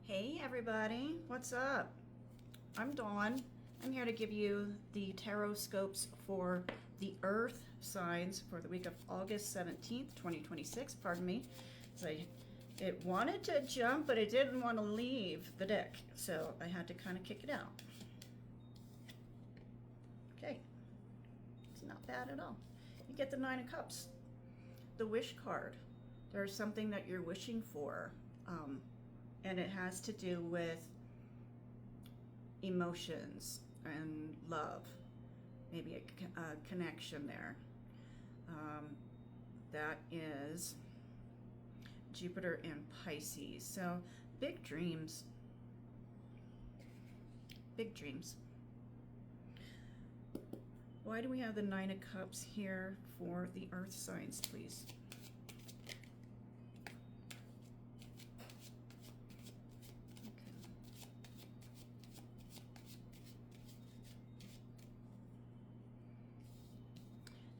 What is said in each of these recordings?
Hey everybody, what's up? I'm Dawn. I'm here to give you the Tarotscopes for the Earth signs for the week of August 17th, 2026. Pardon me. It wanted to jump, but it didn't want to leave the deck, so I had to kind of kick it out. Okay, it's not bad at all. You get the Nine of Cups, the wish card. There's something that you're wishing for. And it has to do with emotions and love, maybe a connection there. That is Jupiter in Pisces. So big dreams. Big dreams. Why do we have the Nine of Cups here for the Earth signs, please?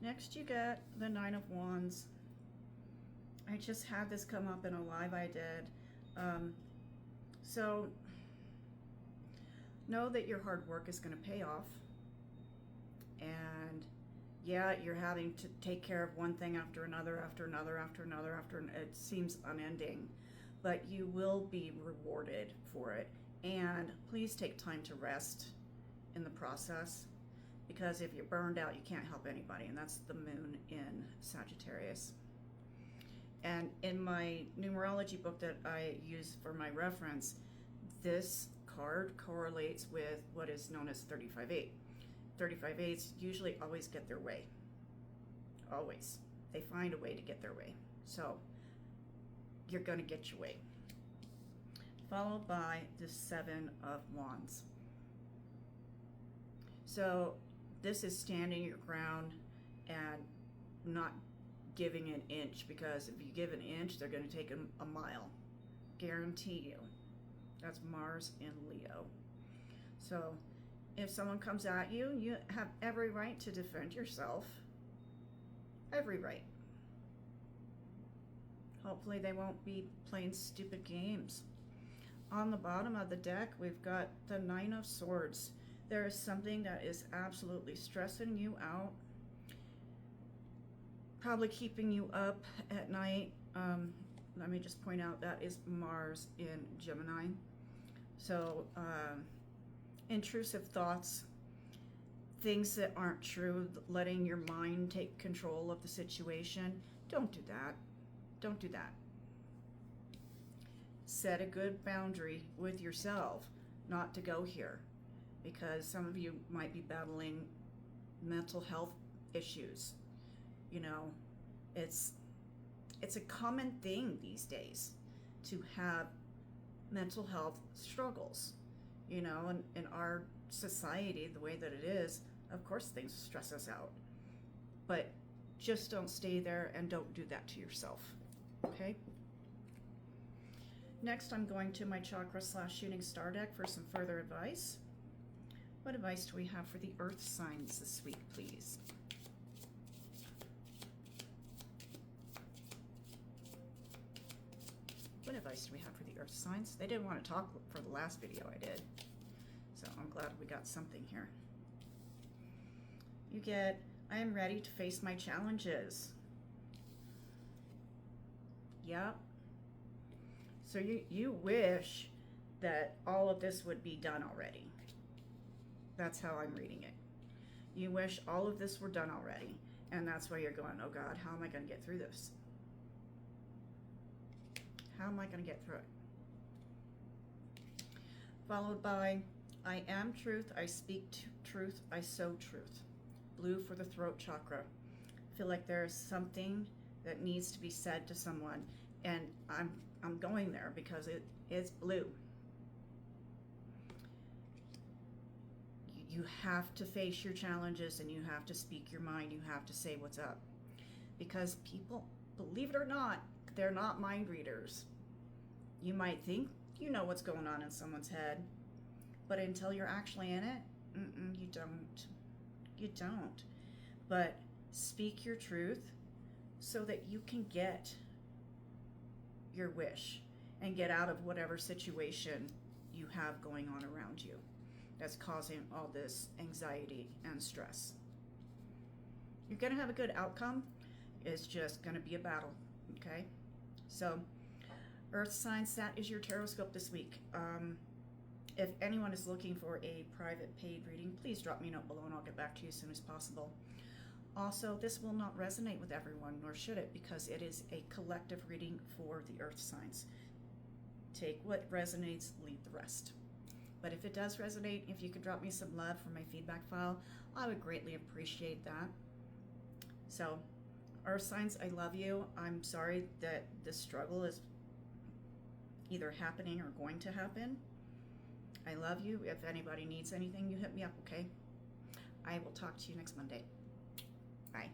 Next, you get the Nine of Wands. I just had this come up in a live I did. So know that your hard work is going to pay off. And yeah, you're having to take care of one thing after another, it seems unending. But you will be rewarded for it. And please take time to rest in the process. Because if you're burned out, you can't help anybody, and that's the moon in Sagittarius. And in my numerology book that I use for my reference, this card correlates with what is known as 35-8. 35-8s usually always get their way. Always. They find a way to get their way. So you're going to get your way. Followed by the Seven of Wands. So this is standing your ground and not giving an inch, because if you give an inch, they're going to take a mile. Guarantee you. That's Mars in Leo. So if someone comes at you, you have every right to defend yourself. Every right. Hopefully they won't be playing stupid games. On the bottom of the deck, we've got the Nine of Swords. There is something that is absolutely stressing you out, probably keeping you up at night. Let me just point out that is Mars in Gemini. So intrusive thoughts, things that aren't true, letting your mind take control of the situation. Don't do that. Don't do that. Set a good boundary with yourself not to go here, because some of you might be battling mental health issues. You know, it's a common thing these days to have mental health struggles. You know, and in our society, the way that it is, of course things stress us out. But just don't stay there, and don't do that to yourself, okay? Next, I'm going to my chakra/shooting star deck for some further advice. What advice do we have for the Earth signs this week, please? What advice do we have for the Earth signs? They didn't want to talk for the last video I did, so I'm glad we got something here. You get, I am ready to face my challenges. Yep. So you wish that all of this would be done already. That's how I'm reading it. You wish all of this were done already, and that's why you're going, oh God, how am I going to get through this? How am I going to get through it? Followed by, I am truth, I speak truth, I sow truth. Blue for the throat chakra. I feel like there's something that needs to be said to someone, and I'm going there because it's blue. You have to face your challenges, and you have to speak your mind. You have to say what's up, because people, believe it or not, they're not mind readers. You might think you know what's going on in someone's head, but until you're actually in it, you don't. You don't. But speak your truth so that you can get your wish. and get out of whatever situation you have going on around you that's causing all this anxiety and stress. You're going to have a good outcome. It's just going to be a battle, okay? So, Earth signs, that is your Tarotscope this week. If anyone is looking for a private paid reading, please drop me a note below and I'll get back to you as soon as possible. Also, this will not resonate with everyone, nor should it, because it is a collective reading for the Earth signs. Take what resonates, leave the rest. But if it does resonate, if you could drop me some love for my feedback file, I would greatly appreciate that. So, Earth signs, I love you. I'm sorry that this struggle is either happening or going to happen. I love you. If anybody needs anything, you hit me up, okay? I will talk to you next Monday. Bye.